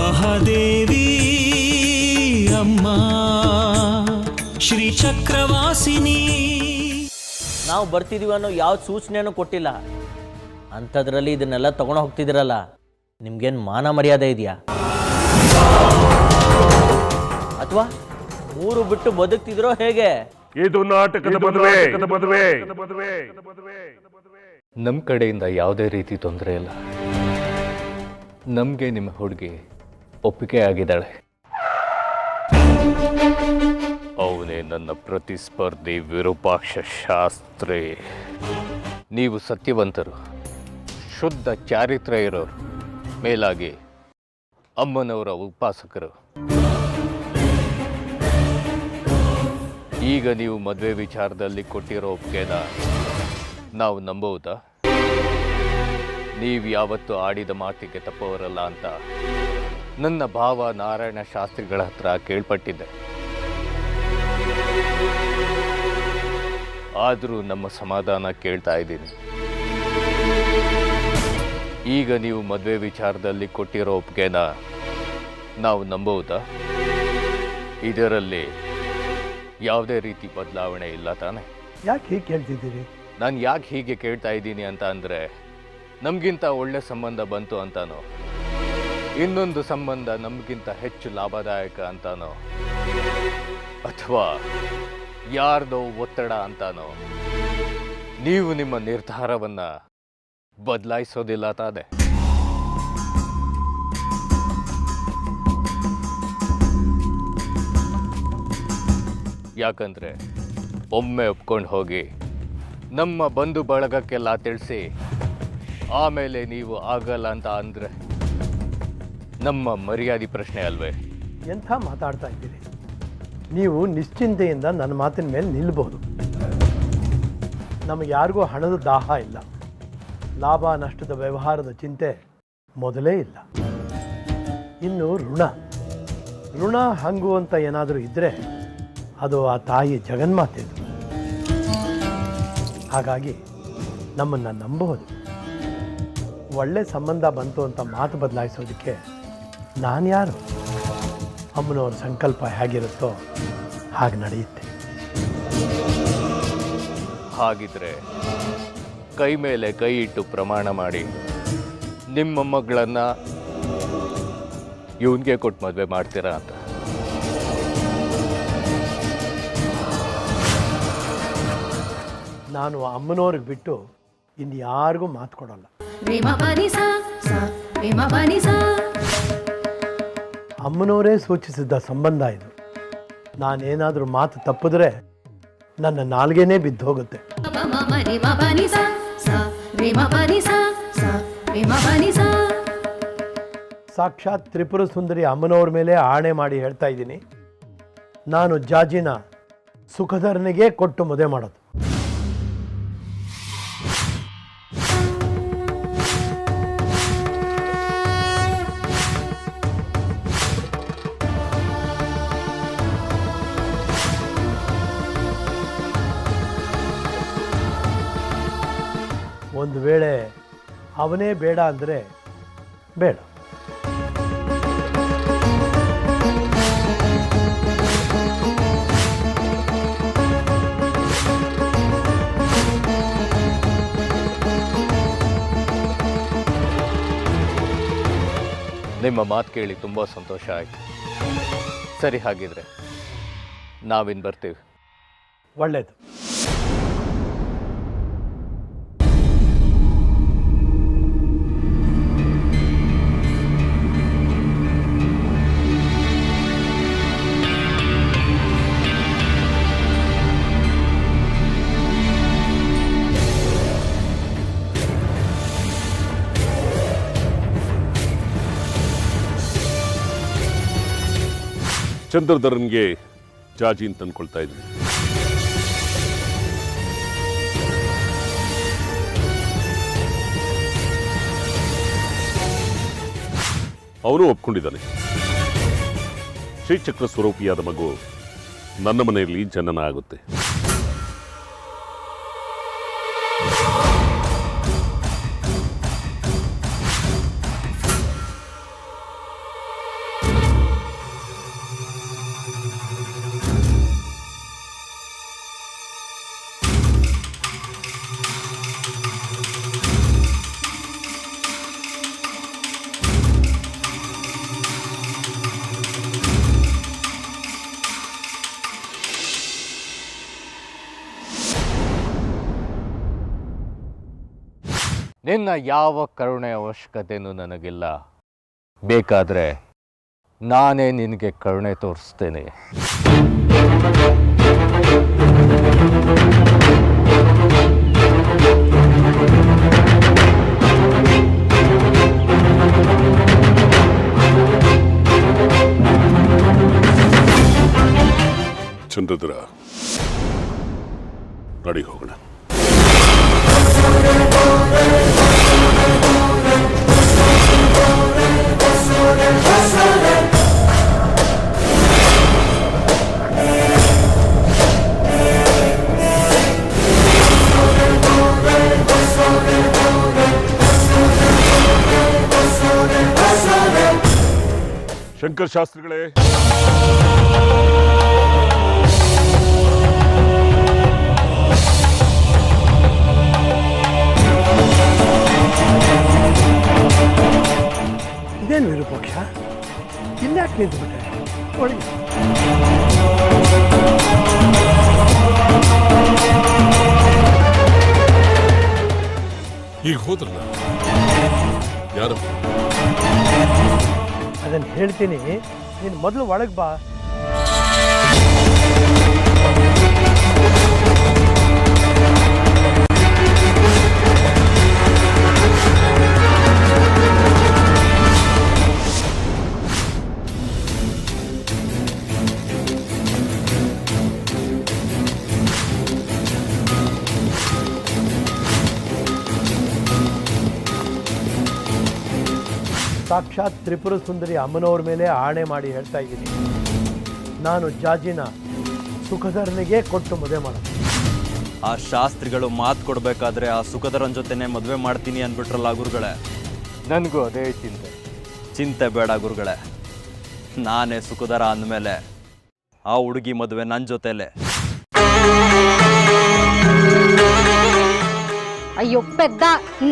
ಮಹಾದೇವಿ ಅಮ್ಮ ಶ್ರೀ ಚಕ್ರವಾಸಿನಿ. ನಾವು ಬರ್ತಿದೀವಿ ಅನ್ನೋ ಯಾವ ಸೂಚನೆನೂ ಕೊಟ್ಟಿಲ್ಲ, ಅಂಥದ್ರಲ್ಲಿ ಇದನ್ನೆಲ್ಲ ತಗೊಂಡು ಹೋಗ್ತಿದ್ದೀರಲ್ಲ, ನಿಮ್ಗೇನು ಮಾನ ಮರ್ಯಾದೆ ಇದೆಯಾ? ಅಥವಾ ಮೂರು ಬಿಟ್ಟು ಬದುಕ್ತಿದ್ರೋ ಹೇಗೆ? ಇದು ನಾಟಕದ ಮದುವೆ. ನಮ್ಮ ಕಡೆಯಿಂದ ಯಾವುದೇ ರೀತಿ ತೊಂದರೆ ಇಲ್ಲ. ನಮಗೆ ನಿಮ್ಮ ಹುಡುಗಿ ಒಪ್ಪಿಗೆ ಆಗಿದ್ದಾಳೆ. ಅವನೇ ನನ್ನ ಪ್ರತಿಸ್ಪರ್ಧಿ ವಿರೂಪಾಕ್ಷ ಶಾಸ್ತ್ರಿ. ನೀವು ಸತ್ಯವಂತರು, ಶುದ್ಧ ಚಾರಿತ್ರ್ಯ ಇರೋರು, ಮೇಲಾಗಿ ಅಮ್ಮನವರ ಉಪಾಸಕರು. ಈಗ ನೀವು ಮದುವೆ ವಿಚಾರದಲ್ಲಿ ಕೊಟ್ಟಿರೋ ಒಪ್ಪಿಗೆನ ನಾವು ನಂಬುವುದಾ? ನೀವು ಯಾವತ್ತೂ ಆಡಿದ ಮಾತಿಗೆ ತಪ್ಪವರಲ್ಲ ಅಂತ ನನ್ನ ಭಾವ ನಾರಾಯಣ ಶಾಸ್ತ್ರಿಗಳ ಹತ್ರ ಕೇಳ್ಪಟ್ಟಿದ್ದೆ. ಆದರೂ ನಮ್ಮ ಸಮಾಧಾನ ಕೇಳ್ತಾ ಇದ್ದೀನಿ. ಈಗ ನೀವು ಮದುವೆ ವಿಚಾರದಲ್ಲಿ ಕೊಟ್ಟಿರೋ ಒಪ್ಪಿಗೆನ ನಾವು ನಂಬುವುದಾ? ಇದರಲ್ಲಿ ಯಾವುದೇ ರೀತಿ ಬದಲಾವಣೆ ಇಲ್ಲ ತಾನೆ? ಯಾಕೆ ಹೀಗೆ ಕೇಳ್ತಿದ್ದೀರಿ? ನಾನು ಯಾಕೆ ಹೀಗೆ ಕೇಳ್ತಾ ಇದ್ದೀನಿ ಅಂತ ಅಂದರೆ, ನಮಗಿಂತ ಒಳ್ಳೆ ಸಂಬಂಧ ಬಂತು ಅಂತಾನೋ, ಇನ್ನೊಂದು ಸಂಬಂಧ ನಮಗಿಂತ ಹೆಚ್ಚು ಲಾಭದಾಯಕ ಅಂತಾನೋ, ಅಥವಾ ಯಾರ್ದೋ ಒತ್ತಡ ಅಂತಾನೋ ನೀವು ನಿಮ್ಮ ನಿರ್ಧಾರವನ್ನು ಬದಲಾಯಿಸೋದಿಲ್ಲ ತಾನೆ? ಯಾಕಂದರೆ ಒಮ್ಮೆ ಒಪ್ಕೊಂಡು ಹೋಗಿ ನಮ್ಮ ಬಂಧು ಬಳಗಕ್ಕೆಲ್ಲ ತಿಳಿಸಿ ಆಮೇಲೆ ನೀವು ಆಗಲ್ಲ ಅಂತ ಅಂದರೆ ನಮ್ಮ ಮರ್ಯಾದೆ ಪ್ರಶ್ನೆ ಅಲ್ವೇ? ಎಂಥ ಮಾತಾಡ್ತಾ ಇದ್ದೀರಿ ನೀವು? ನಿಶ್ಚಿಂತೆಯಿಂದ ನನ್ನ ಮಾತಿನ ಮೇಲೆ ನಿಲ್ಲಬಹುದು. ನಮಗೆ ಯಾರಿಗೂ ಹಣದ ದಾಹ ಇಲ್ಲ, ಲಾಭ ನಷ್ಟದ ವ್ಯವಹಾರದ ಚಿಂತೆ ಮೊದಲೇ ಇಲ್ಲ. ಇನ್ನು ಋಣ ಹಂಗು ಅಂತ ಏನಾದರೂ ಇದ್ದರೆ ಅದು ಆ ತಾಯಿ ಜಗನ್ಮಾತೆದು. ಹಾಗಾಗಿ ನಮ್ಮನ್ನು ನಂಬಬಹುದು. ಒಳ್ಳೆ ಸಂಬಂಧ ಬಂತು ಅಂತ ಮಾತು ಬದಲಾಯಿಸೋದಕ್ಕೆ ನಾನು ಯಾರು? ಅಮ್ಮನವ್ರ ಸಂಕಲ್ಪ ಹೇಗಿರುತ್ತೋ ಹಾಗೆ ನಡೆಯುತ್ತೆ. ಹಾಗಿದ್ರೆ ಕೈ ಮೇಲೆ ಕೈ ಇಟ್ಟು ಪ್ರಮಾಣ ಮಾಡಿ ನಿಮ್ಮ ಮಗಳನ್ನು ಇವನಿಗೆ ಕೊಟ್ಟು ಮದುವೆ ಮಾಡ್ತೀರಾ ಅಂತ? ನಾನು ಅಮ್ಮನವ್ರಿಗೆ ಬಿಟ್ಟು ಇನ್ಯಾರಿಗೂ ಮಾತು ಕೊಡೋಲ್ಲ. ಅಮ್ಮನವರೇ ಸೂಚಿಸಿದ್ದ ಸಂಬಂಧ ಇದು. ನಾನೇನಾದರೂ ಮಾತು ತಪ್ಪಿದ್ರೆ ನನ್ನ ನಾಲ್ಗೆನೇ ಬಿದ್ದು ಹೋಗುತ್ತೆ. ಸಾಕ್ಷಾತ್ ತ್ರಿಪುರ ಸುಂದರಿ ಅಮ್ಮನವ್ರ ಮೇಲೆ ಆಣೆ ಮಾಡಿ ಹೇಳ್ತಾ ಇದ್ದೀನಿ, ನಾನು ಜಾಜಿನ ಸುಖಧರನಿಗೆ ಕೊಟ್ಟು ಮದುವೆ ಮಾಡೋದು. ಒಂದು ವೇಳೆ ಅವನೇ ಬೇಡ ಅಂದರೆ ಬೇಡ. ನಿಮ್ಮ ಮಾತು ಕೇಳಿ ತುಂಬ ಸಂತೋಷ ಆಯಿತು. ಸರಿ, ಹಾಗಿದ್ರೆ ನಾವಿನ್ನು ಬರ್ತೀವಿ. ಒಳ್ಳೆಯದು. ಚಂದ್ರಧರನ್ಗೆ ಜಾಜಿನ್ ತಂದ್ಕೊಳ್ತಾ ಇದ್ವಿ. ಅವನು ಒಪ್ಕೊಂಡಿದ್ದಾನೆ. ಶ್ರೀಚಕ್ರ ಸ್ವರೂಪಿಯಾದ ಮಗು ನನ್ನ ಮನೆಯಲ್ಲಿ ಜನನ ಆಗುತ್ತೆ. ನಿನ್ನ ಯಾವ ಕರುಣೆ ಅವಶ್ಯಕತೆಯೂ ನನಗಿಲ್ಲ. ಬೇಕಾದರೆ ನಾನೇ ನಿನಗೆ ಕರುಣೆ ತೋರಿಸ್ತೇನೆ. ಚಂದ್ರಧರ, ನಡಿ ಹೋಗೋಣ. ಶಂಕರ್ ಶಾಸ್ತ್ರಿಗಳೇ, ಇದೇನು ವಿರೂಪಾಕ್ಷ, ಇಲ್ಲಾಕೆ ನಿಂತುಬಿಟ್ಟೆ? ಒಳಗೆ ಈಗ ಹೋದ್ರಲ್ಲ, ಯಾರು? ಅದನ್ನು ಹೇಳ್ತೀನಿ, ನೀನು ಮೊದಲು ಒಳಗೆ ಬಾ. ಸಾಕ್ಷಾತ್ ತ್ರಿಪುರ ಸುಂದರಿ ಅಮ್ಮನವ್ರ ಮೇಲೆ ಆಣೆ ಮಾಡಿ ಹೇಳ್ತಾ ಇದ್ದೀನಿ, ನಾನು ಜಾಜಿನ ಸುಖಧರನಿಗೆ ಕೊಟ್ಟು ಮದುವೆ ಮಾಡೋದು. ಆ ಶಾಸ್ತ್ರಿಗಳು ಮಾತು ಕೊಡಬೇಕಾದ್ರೆ ಆ ಸುಖದರನ ಜೊತೆನೆ ಮದುವೆ ಮಾಡ್ತೀನಿ ಅಂದ್ಬಿಟ್ರಲ್ಲ ಗುರುಗಳೇ. ನನಗೂ ಅದೇ ಚಿಂತೆ. ಚಿಂತೆ ಬೇಡ ಗುರುಗಳೇ, ನಾನೇ ಸುಖದರ ಅಂದಮೇಲೆ ಆ ಹುಡುಗಿ ಮದುವೆ ನನ್ನ ಜೊತೆಲೆ. ಅಯ್ಯೋ ಪೆದ್ದ,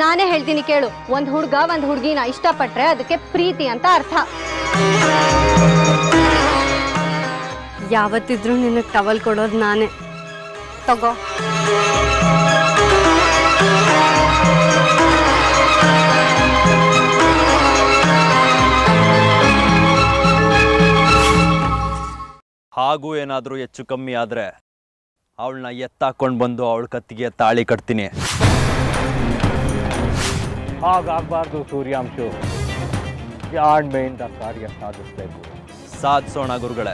ನಾನೇ ಹೇಳ್ತೀನಿ ಕೇಳು. ಒಂದ್ ಹುಡ್ಗ ಒಂದ್ ಹುಡ್ಗಿನ ಇಷ್ಟಪಟ್ರೆ ಅದಕ್ಕೆ ಪ್ರೀತಿ ಅಂತ ಅರ್ಥ. ಯಾವತ್ತಿದ್ರು ನಿನ್ನ ಟವಲ್ ಕೊಡೋದು ನಾನೇ. ತಗೋ. ಹಾಗೂ ಏನಾದರೂ ಹೆಚ್ಚು ಕಮ್ಮಿ ಆದರೆ ಅವಳನ್ನ ಎತ್ತಾಕೊಂಡು ಬಂದು ಅವಳ ಕತ್ತಿಗೆ ತಾಳಿ ಕಟ್ತೀನಿ. ಹಾಗಾಗಬಾರ್ದು ಸೂರ್ಯಾಂಶು. ಜಾಣ್ಮೆಯಿಂದ ಕಾರ್ಯ ಸಾಧಿಸಬೇಕು. ಸಾಧಿಸೋಣ ಗುರುಗಳೇ.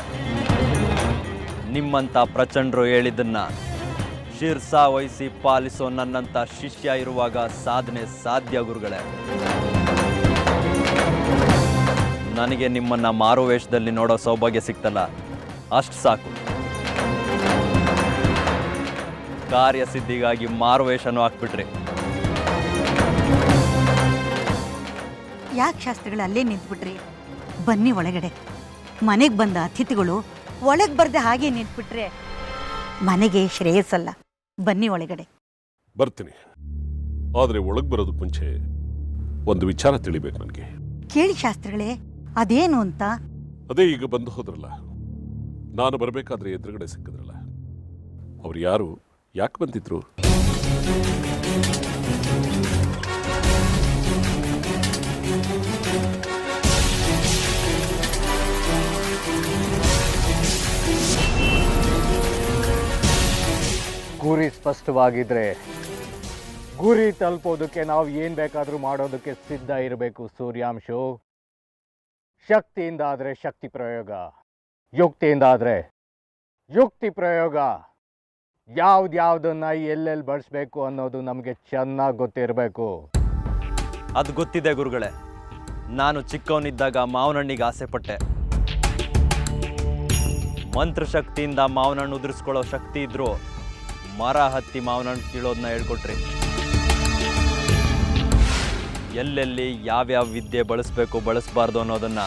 ನಿಮ್ಮಂಥ ಪ್ರಚಂಡರು ಹೇಳಿದ್ದನ್ನ ಶಿರ್ಸ ವಹಿಸಿ ಪಾಲಿಸೋ ನನ್ನಂಥ ಶಿಷ್ಯ ಇರುವಾಗ ಸಾಧನೆ ಸಾಧ್ಯ ಗುರುಗಳೇ. ನನಗೆ ನಿಮ್ಮನ್ನ ಮಾರು ವೇಷದಲ್ಲಿ ನೋಡೋ ಸೌಭಾಗ್ಯ ಸಿಕ್ತಲ್ಲ, ಅಷ್ಟು ಸಾಕು. ಕಾರ್ಯಸಿದ್ಧಿಗಾಗಿ ಮಾರು ವೇಷನೂ ಹಾಕ್ಬಿಟ್ರಿ. ಯಾಕೆ ಶಾಸ್ತ್ರಿಗಳು ಅಲ್ಲೇ ನಿಂತ್ಬಿಟ್ರಿ? ಬನ್ನಿ ಒಳಗಡೆ. ಮನೆಗೆ ಬಂದ ಅತಿಥಿಗಳು ಒಳಗೆ ಬರ್ದೆ ಹಾಗೆ ನಿಂತ್ಬಿಟ್ರೆ ಮನೆಗೆ ಶ್ರೇಯಸ್ಸಲ್ಲ. ಬನ್ನಿ ಒಳಗಡೆ. ಬರ್ತೀನಿ. ಆದರೆ ಒಳಗೆ ಬರೋದಕ್ಕೆ ಮುಂಚೆ ಒಂದು ವಿಚಾರ ತಿಳಿಬೇಕು ನನಗೆ. ಕೇಳಿ ಶಾಸ್ತ್ರಿಗಳೇ, ಅದೇನು ಅಂತ? ಅದೇ ಈಗ ಬಂದು ಹೋದ್ರಲ್ಲ, ನಾನು ಬರಬೇಕಾದ್ರೆ ಎದುರುಗಡೆ ಸಿಕ್ಕಿದ್ರಲ್ಲ, ಅವ್ರು ಯಾರು, ಯಾಕೆ ಬಂದಿದ್ರು? ಗುರಿ ಸ್ಪಷ್ಟವಾಗಿದ್ರೆ ಗುರಿ ತಲುಪೋದಕ್ಕೆ ನಾವು ಏನು ಬೇಕಾದರೂ ಮಾಡೋದಕ್ಕೆ ಸಿದ್ಧ ಇರಬೇಕು ಸೂರ್ಯಾಂಶು. ಶಕ್ತಿಯಿಂದ ಆದರೆ ಶಕ್ತಿ ಪ್ರಯೋಗ, ಯುಕ್ತಿಯಿಂದ ಆದರೆ ಯುಕ್ತಿ ಪ್ರಯೋಗ. ಯಾವ್ದ್ಯಾವ್ದನ್ನ ಎಲ್ಲೆಲ್ಲಿ ಬಳಸಬೇಕು ಅನ್ನೋದು ನಮಗೆ ಚೆನ್ನಾಗಿ ಗೊತ್ತಿರಬೇಕು. ಅದು ಗೊತ್ತಿದೆ ಗುರುಗಳೇ. ನಾನು ಚಿಕ್ಕವನಿದ್ದಾಗ ಮಾವನಹಣ್ಣಿಗೆ ಆಸೆ ಪಟ್ಟೆ. ಮಂತ್ರಶಕ್ತಿಯಿಂದ ಮಾವನಹಣ್ಣು ಉದುರಿಸ್ಕೊಳ್ಳೋ ಶಕ್ತಿ ಇದ್ರು ಮರ ಹತ್ತಿ ಮಾವನಹಣ್ಣು ಕೀಳೋದನ್ನ ಹೇಳ್ಕೊಟ್ರಿ. ಎಲ್ಲೆಲ್ಲಿ ಯಾವ್ಯಾವ ವಿದ್ಯೆ ಬಳಸಬೇಕು ಬಳಸಬಾರ್ದು ಅನ್ನೋದನ್ನ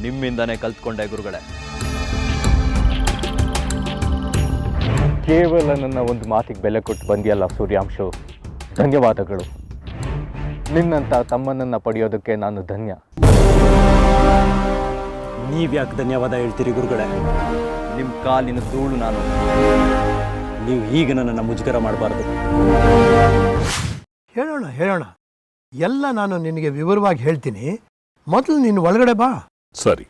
ನಿಮ್ಮಿಂದನೇ ಕಲ್ತ್ಕೊಂಡೆ ಗುರುಗಳೇ. ಕೇವಲ ನನ್ನ ಒಂದು ಮಾತಿಗೆ ಬೆಲೆ ಕೊಟ್ಟು ಬಂದಿಯಲ್ಲ ಸೂರ್ಯಾಂಶು, ಧನ್ಯವಾದಗಳು. ನಿನ್ನಂಥ ತಮ್ಮನನ್ನು ಪಡೆಯೋದಕ್ಕೆ ನಾನು ಧನ್ಯ. ನೀವ್ಯಾಕೆ ಧನ್ಯವಾದ ಹೇಳ್ತೀರಿ ಗುರುಗಳೇ? ನಿಮ್ಮ ಕಾಲಿನ ಧೂಳು ನಾನು. ನೀವು ಈಗ ನನ್ನನ್ನು ಮುಜುಗರ ಮಾಡಬಾರ್ದು. ಹೇಳೋಣ ಎಲ್ಲ ನಾನು ನಿನಗೆ ವಿವರವಾಗಿ ಹೇಳ್ತೀನಿ. ಮೊದಲು ನೀನು ಒಳಗಡೆ ಬಾ. ಸರಿ.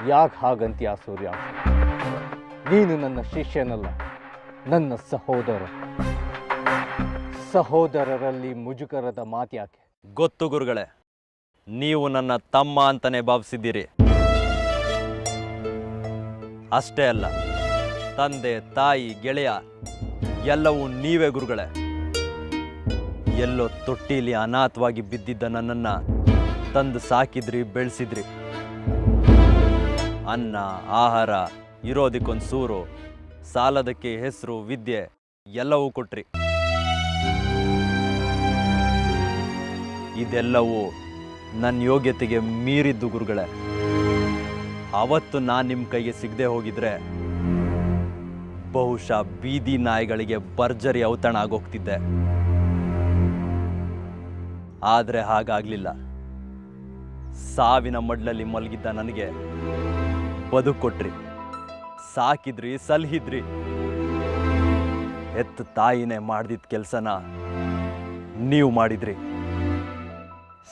ಯಾಕೆ ಹಾಗಂತೀಯ ಸೂರ್ಯಾಂಶ? ನೀನು ನನ್ನ ಶಿಷ್ಯನಲ್ಲ, ನನ್ನ ಸಹೋದರ. ಸಹೋದರರಲ್ಲಿ ಮುಜುಗರದ ಮಾತ್ಯಾಕೆ? ಗೊತ್ತು ಗುರುಗಳೇ, ನೀವು ನನ್ನ ತಮ್ಮ ಅಂತಾನೆ ಭಾವಿಸಿದ್ದೀರಿ. ಅಷ್ಟೇ ಅಲ್ಲ, ತಂದೆ ತಾಯಿ ಗೆಳೆಯ ಎಲ್ಲವೂ ನೀವೇ ಗುರುಗಳೇ. ಎಲ್ಲೋ ತೊಟ್ಟಿಲಿ ಅನಾಥವಾಗಿ ಬಿದ್ದಿದ್ದ ನನ್ನನ್ನು ತಂದು ಸಾಕಿದ್ರಿ, ಬೆಳೆಸಿದ್ರಿ. ಅನ್ನ, ಆಹಾರ, ಇರೋದಕ್ಕೊಂದು ಸೂರು, ಸಾಲದಕ್ಕೆ ಹೆಸರು, ವಿದ್ಯೆ ಎಲ್ಲವೂ ಕೊಟ್ರಿ. ಇದೆಲ್ಲವೂ ನನ್ನ ಯೋಗ್ಯತೆಗೆ ಮೀರಿದ್ದು ಗುರುಗಳೇ. ಅವತ್ತು ನಾನು ನಿಮ್ಮ ಕೈಗೆ ಸಿಗದೆ ಹೋಗಿದ್ರೆ ಬಹುಶಃ ಬೀದಿ ನಾಯಿಗಳಿಗೆ ಭರ್ಜರಿ ಔತಣ ಆಗೋಗ್ತಿದ್ದೆ. ಆದರೆ ಹಾಗಾಗಲಿಲ್ಲ. ಸಾವಿನ ಮಡ್ಲಲ್ಲಿ ಮಲಗಿದ್ದ ನನಗೆ ಬದುಕೊಟ್ರಿ, ಸಾಕಿದ್ರಿ, ಸಲಹಿದ್ರಿ. ಹೆತ್ತ ತಾಯಿನೇ ಮಾಡ್ದಿದ್ದ ಕೆಲಸನ ನೀವು ಮಾಡಿದ್ರಿ.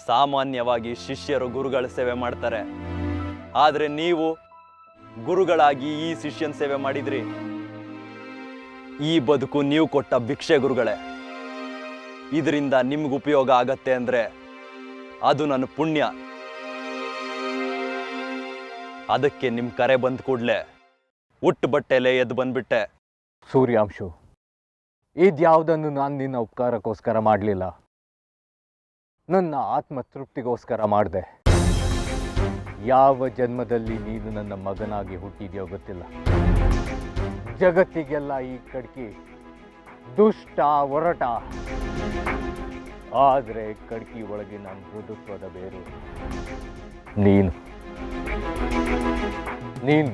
ಸಾಮಾನ್ಯವಾಗಿ ಶಿಷ್ಯರು ಗುರುಗಳ ಸೇವೆ ಮಾಡ್ತಾರೆ, ಆದರೆ ನೀವು ಗುರುಗಳಾಗಿ ಈ ಶಿಷ್ಯನ ಸೇವೆ ಮಾಡಿದ್ರಿ. ಈ ಬದುಕು ನೀವು ಕೊಟ್ಟ ಭಿಕ್ಷೆ ಗುರುಗಳೇ. ಇದರಿಂದ ನಿಮ್ಗೆ ಉಪಯೋಗ ಆಗತ್ತೆ ಅಂದ್ರೆ ಅದು ನನ್ನ ಪುಣ್ಯ. ಅದಕ್ಕೆ ನಿಮ್ಮ ಕರೆ ಬಂದ ಕೂಡಲೇ ಉಟ್ಟು ಬಟ್ಟೆಲೆ ಎದ್ದು ಬಂದ್ಬಿಟ್ಟೆ. ಸೂರ್ಯಾಂಶು, ಇದ್ಯಾವುದನ್ನು ನಾನು ನಿನ್ನ ಉಪಕಾರಕ್ಕೋಸ್ಕರ ಮಾಡಲಿಲ್ಲ, ನನ್ನ ಆತ್ಮತೃಪ್ತಿಗೋಸ್ಕರ ಮಾಡಿದೆ. ಯಾವ ಜನ್ಮದಲ್ಲಿ ನೀನು ನನ್ನ ಮಗನಾಗಿ ಹುಟ್ಟಿದೆಯೋ ಗೊತ್ತಿಲ್ಲ. ಜಗತ್ತಿಗೆಲ್ಲ ಈ ಕಡ್ಕಿ ದುಷ್ಟ, ಒರಟ. ಆದರೆ ಕಡ್ಕಿ ಒಳಗೆ ನನ್ನ ಮೃದುತ್ವದ ಬೇರು ನೀನು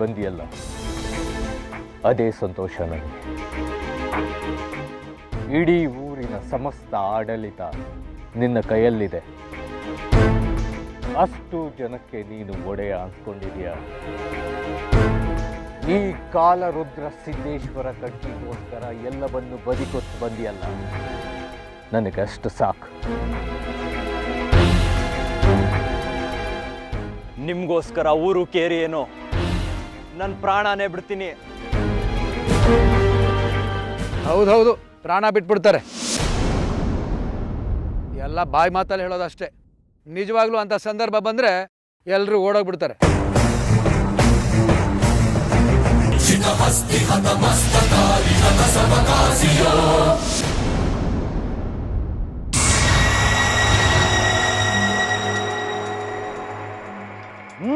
ಬಂದಿಯಲ್ಲ, ಅದೇ ಸಂತೋಷ ನನಗೆ. ಇಡೀ ಊರಿನ ಸಮಸ್ತ ಆಡಳಿತ ನಿನ್ನ ಕೈಯಲ್ಲಿದೆ. ಅಷ್ಟು ಜನಕ್ಕೆ ನೀನು ಒಡೆಯ ಅನ್ಸ್ಕೊಂಡಿದೀಯ. ಈ ಕಾಲರುದ್ರ ಸಿದ್ದೇಶ್ವರ ಕಡ್ಕಿಗೋಸ್ಕರ ಎಲ್ಲವನ್ನು ಬದಿಕೊತ್ತು ಬಂದಿಯಲ್ಲ, ನನಗಷ್ಟು ಸಾಕು. ನಿಮ್ಗೋಸ್ಕರ ಊರು ಕೇರಿ ಏನೋ ನನ್ನ ಪ್ರಾಣನೇ ಬಿಡ್ತೀನಿ. ಹೌದೌದು, ಪ್ರಾಣ ಬಿಟ್ಬಿಡ್ತಾರೆ. ಎಲ್ಲ ಬಾಯಿ ಮಾತಲ್ಲಿ ಹೇಳೋದಷ್ಟೇ. ನಿಜವಾಗ್ಲೂ ಅಂತ ಸಂದರ್ಭ ಬಂದ್ರೆ ಎಲ್ಲರೂ ಓಡೋಗ್ಬಿಡ್ತಾರೆ.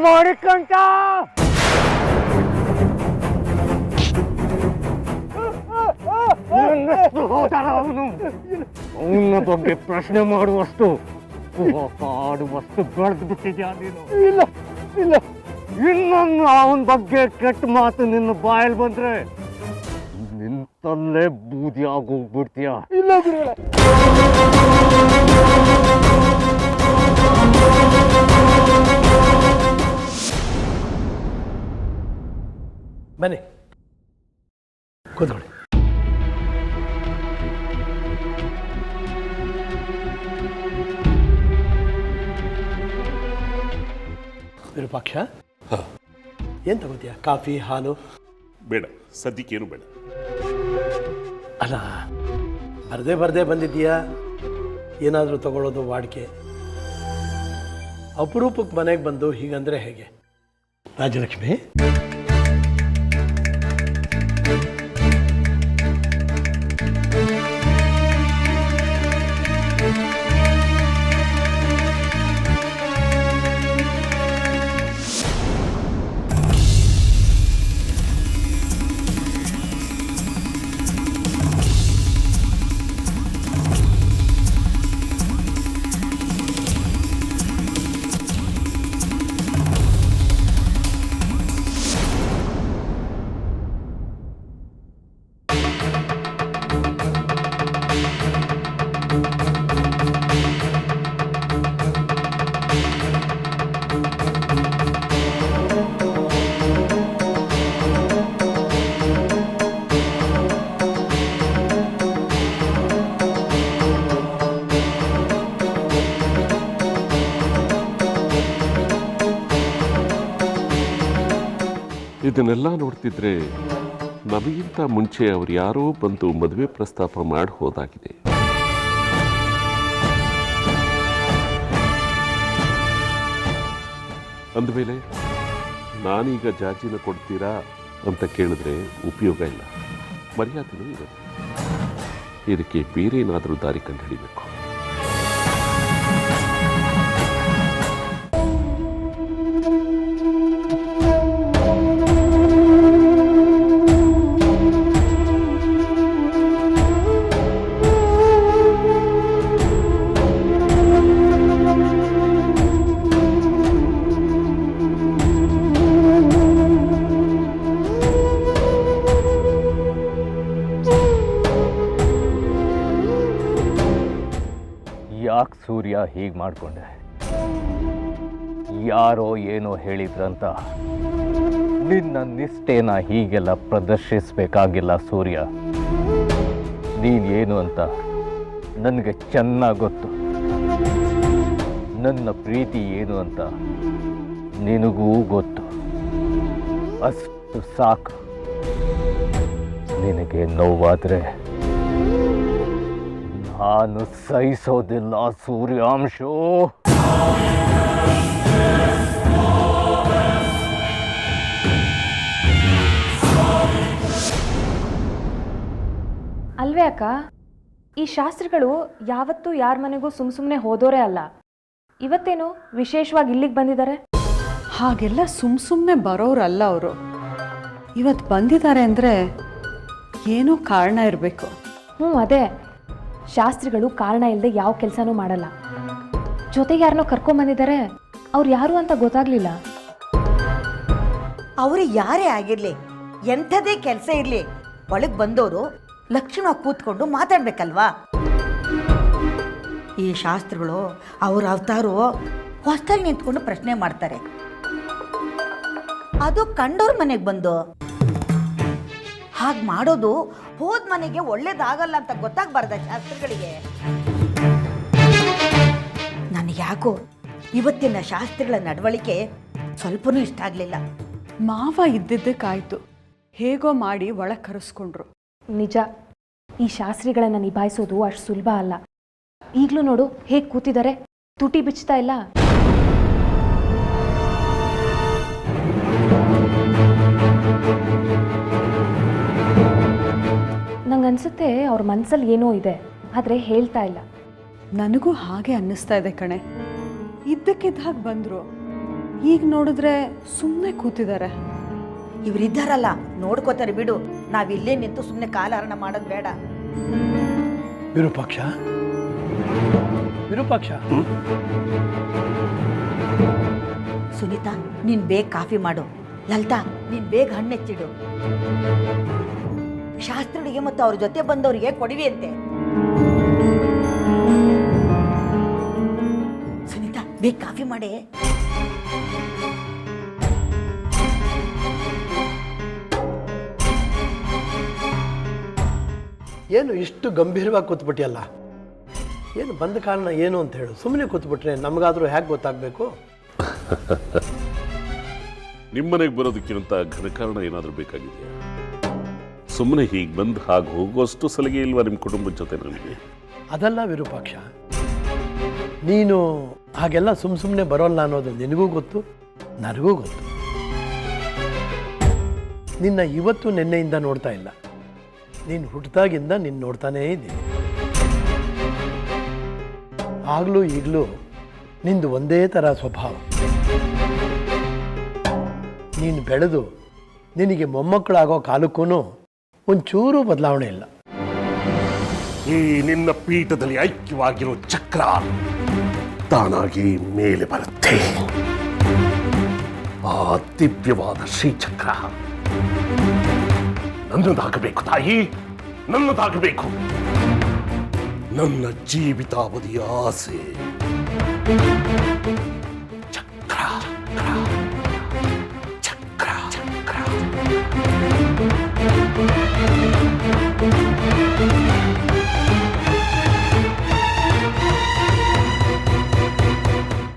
ಮಣಿಕಂಠ, ಅವನ ಬಗ್ಗೆ ಪ್ರಶ್ನೆ ಮಾಡುವಷ್ಟು ಆಡುವಷ್ಟು ಬೆಳೆದು ಬಿಟ್ಟಿದ್ಯಾ ನೀನು? ಇಲ್ಲ ಇಲ್ಲ, ಇನ್ನೊಂದು ಅವನ ಬಗ್ಗೆ ಕೆಟ್ಟ ಮಾತು ನಿನ್ನ ಬಾಯಲ್ಲಿ ಬಂದ್ರೆ ನಿಂತಲ್ಲೇ ಬೂದಿ ಆಗೋಗ್ಬಿಡ್ತೀಯ. ಇಲ್ಲ ಬನ್ನಿ ಕೂತ್ಕೊಳ್ಳಿ. ವಿರೂಪಾಕ್ಷ, ಏನು ತಗೋತೀಯ? ಕಾಫಿ, ಹಾಲು? ಬೇಡ, ಸದ್ಯಕ್ಕೇನು ಬೇಡ. ಅಲ್ಲ, ಬರದೇ ಬಂದಿದ್ದೀಯಾ, ಏನಾದರೂ ತಗೊಳ್ಳೋದು ವಾಡಿಕೆ. ಅಪರೂಪಕ್ಕೆ ಮನೆಗೆ ಬಂದು ಹೀಗಂದ್ರೆ ಹೇಗೆ? ರಾಜಲಕ್ಷ್ಮಿ, ಇದನ್ನೆಲ್ಲ ನೋಡ್ತಿದ್ರೆ ನಮಗಿಂತ ಮುಂಚೆ ಅವ್ರು ಯಾರೋ ಬಂದು ಮದುವೆ ಪ್ರಸ್ತಾಪ ಮಾಡಿ ಹೋದಾಗಿದೆ. ಅಂದಮೇಲೆ ನಾನೀಗ ಜಾಜಿನ ಕೊಡ್ತೀರಾ ಅಂತ ಕೇಳಿದ್ರೆ ಉಪಯೋಗ ಇಲ್ಲ, ಮರ್ಯಾದೆನೂ ಇರೋದು. ಇದಕ್ಕೆ ಬೇರೆ ಏನಾದರೂ ದಾರಿ ಕಂಡುಹಿಡಿಬೇಕು. ಯಾಕೆ ಸೂರ್ಯ ಹೀಗೆ ಮಾಡಿಕೊಂಡೆ? ಯಾರೋ ಏನೋ ಹೇಳಿದ್ರಂತ ನಿನ್ನ ನಿಷ್ಠೆನ ಹೀಗೆಲ್ಲ ಪ್ರದರ್ಶಿಸಬೇಕಾಗಿಲ್ಲ ಸೂರ್ಯ. ನೀನೇನು ಅಂತ ನನಗೆ ಚೆನ್ನಾಗಿ ಗೊತ್ತು. ನನ್ನ ಪ್ರೀತಿ ಏನು ಅಂತ ನಿನಗೂ ಗೊತ್ತು. ಅಷ್ಟು ಸಾಕು. ನಿನಗೆ ನೋವಾದರೆ ನಾನು ಸಹಿಸೋದಿಲ್ಲ ಸೂರ್ಯಾಂಶು. ಅಲ್ವೇ ಅಕ್ಕ, ಈ ಶಾಸ್ತ್ರಿಗಳು ಯಾವತ್ತೂ ಯಾರ ಮನೆಗೂ ಸುಮ್ಮನೆ ಹೋದೋರೇ ಅಲ್ಲ. ಇವತ್ತೇನು ವಿಶೇಷವಾಗಿ ಇಲ್ಲಿಗೆ ಬಂದಿದ್ದಾರೆ? ಹಾಗೆಲ್ಲ ಸುಮ್ಮನೆ ಬರೋರಲ್ಲ ಅವರು. ಇವತ್ತು ಬಂದಿದ್ದಾರೆ ಅಂದರೆ ಏನೋ ಕಾರಣ ಇರಬೇಕು. ಅದೇ, ಶಾಸ್ತ್ರಿಗಳು ಕಾರಣ ಇಲ್ಲದೆ ಯಾವ ಕೆಲಸನೂ ಮಾಡಲ್ಲ. ಜೊತೆಗೆ ಯಾರನ್ನೋ ಕರ್ಕೊಂಬಂದಿದ್ದಾರೆ, ಅವ್ರು ಯಾರು ಅಂತ ಗೊತ್ತಾಗ್ಲಿಲ್ಲ. ಅವರು ಯಾರೇ ಆಗಿರಲಿ, ಎಂಥದೇ ಕೆಲಸ ಇರಲಿ, ಒಳಗೆ ಬಂದವರು ಲಕ್ಷಣ ಕೂತ್ಕೊಂಡು ಮಾತಾಡ್ಬೇಕಲ್ವಾ? ಈ ಶಾಸ್ತ್ರಿಗಳು ಅವ್ರ ಅವತಾರು ಹೊಸ್ತಲ್ಲಿ ನಿಂತ್ಕೊಂಡು ಪ್ರಶ್ನೆ ಮಾಡ್ತಾರೆ. ಅದು ಕಂಡೋರ್ ಮನೆಗೆ ಬಂದು ಹಾಗೆ ಮಾಡೋದು ಹೋದ ಮನೆಗೆ ಒಳ್ಳೇದಾಗಲ್ಲ ಅಂತ ಗೊತ್ತಾಗಬಾರ್ದ ಶಾಸ್ತ್ರಿಗಳಿಗೆ? ನನಗೆ ಯಾಕೋ ಇವತ್ತಿನ ಶಾಸ್ತ್ರಿಗಳ ನಡವಳಿಕೆ ಸ್ವಲ್ಪನೂ ಇಷ್ಟ ಆಗಲಿಲ್ಲ. ಮಾವ ಇದ್ದಿದ್ದಕ್ಕಾಯ್ತು, ಹೇಗೋ ಮಾಡಿ ಒಳಗೆ ಕರೆಸ್ಕೊಂಡ್ರು. ನಿಜ, ಈ ಶಾಸ್ತ್ರಿಗಳನ್ನ ನಿಭಾಯಿಸೋದು ಅಷ್ಟು ಸುಲಭ ಅಲ್ಲ. ಈಗಲೂ ನೋಡು ಹೇಗೆ ಕೂತಿದ್ದಾರೆ, ತುಟಿ ಬಿಚ್ತಾ ಇಲ್ಲ. ನಂಗನ್ಸುತ್ತೆ ಅವ್ರ ಮನಸ್ಸಲ್ಲಿ ಏನೋ ಇದೆ, ಆದರೆ ಹೇಳ್ತಾ ಇಲ್ಲ. ನನಗೂ ಹಾಗೆ ಅನ್ನಿಸ್ತಾ ಇದೆ ಕಣೆ. ಇದ್ದಕ್ಕಿದ್ದ ಹಾಗೆ ಬಂದರು, ಈಗ ನೋಡಿದ್ರೆ ಸುಮ್ಮನೆ ಕೂತಿದ್ದಾರೆ. ಇವರಿದ್ದಾರಲ್ಲ, ನೋಡ್ಕೋತಾರೆ ಬಿಡು. ನಾವಿಲ್ಲೇ ನಿಂತು ಸುಮ್ಮನೆ ಕಾಲಹರಣ ಮಾಡೋದು ಬೇಡ. ವಿರೂಪಾಕ್ಷ, ವಿರೂಪಾಕ್ಷ. ಸುನೀತಾ, ನೀನು ಬೇಗ ಕಾಫಿ ಮಾಡು. ಲಲಿತಾ, ನೀನು ಬೇಗ ಹಣ್ಣೆಚ್ಚಿಡು. ಶಾಸ್ತ್ರಿಗಳಿಗೆ ಮತ್ತು ಅವ್ರ ಜೊತೆ ಬಂದವರಿಗೆ ಕೊಡಿವಿ ಅಂತೆ. ಸುನೀತಾ, ಬೇಗ ಕಾಫಿ ಮಾಡಿ. ಏನು ಇಷ್ಟು ಗಂಭೀರವಾಗಿ ಕೂತ್ಬಿಟ್ಟಿಯಲ್ಲ? ಏನು ಬಂದ ಕಾರಣ ಏನು ಅಂತ ಹೇಳು. ಸುಮ್ಮನೆ ಕೂತ್ಬಿಟ್ರೆ ನಮಗಾದರೂ ಹೇಗೆ ಗೊತ್ತಾಗಬೇಕು? ನಿಮ್ಮನೆಗೆ ಬರೋದಕ್ಕಿಂತ ಘನಕಾರಣ ಏನಾದರೂ ಬೇಕಾಗಿದೆಯಾ? ಸುಮ್ಮನೆ ಹೀಗೆ ಬಂದು ಹಾಗೆ ಹೋಗುವಷ್ಟು ಸಲಿಗೆ ಇಲ್ವಾ ನಿಮ್ಮ ಕುಟುಂಬದ ಜೊತೆ ನನಗೆ? ಅದಲ್ಲ ವಿರೂಪಾಕ್ಷ, ನೀನು ಹಾಗೆಲ್ಲ ಸುಮ್ಮನೆ ಬರೋಲ್ಲ ಅನ್ನೋದು ನಿನಗೂ ಗೊತ್ತು, ನನಗೂ ಗೊತ್ತು. ನಿನ್ನ ಇವತ್ತು ನಿನ್ನೆಯಿಂದ ನೋಡ್ತಾ ಇಲ್ಲ, ನೀನು ಹುಟ್ಟಿದಾಗಿಂದ ನಿನ್ನ ನೋಡ್ತಾನೇ ಇದ್ದೀನಿ. ಆಗಲೂ ಈಗಲೂ ನಿಂದು ಒಂದೇ ಥರ ಸ್ವಭಾವ. ನೀನು ಬೆಳೆದು ನಿನಗೆ ಮೊಮ್ಮಕ್ಕಳಾಗೋ ಕಾಲಕ್ಕೂ ಒಂಚೂರು ಬದಲಾವಣೆ ಇಲ್ಲ. ಈ ನಿನ್ನ ಪೀಠದಲ್ಲಿ ಐಕ್ಯವಾಗಿರೋ ಚಕ್ರ ತಾನಾಗಿ ಮೇಲೆ ಬರುತ್ತೆ. ಆ ದಿವ್ಯವಾದ ಶ್ರೀಚಕ್ರ ನನ್ನದಾಗಬೇಕು ತಾಯಿ, ನನ್ನದಾಗಬೇಕು. ನನ್ನ ಜೀವಿತಾವಧಿಯ ಆಸೆ.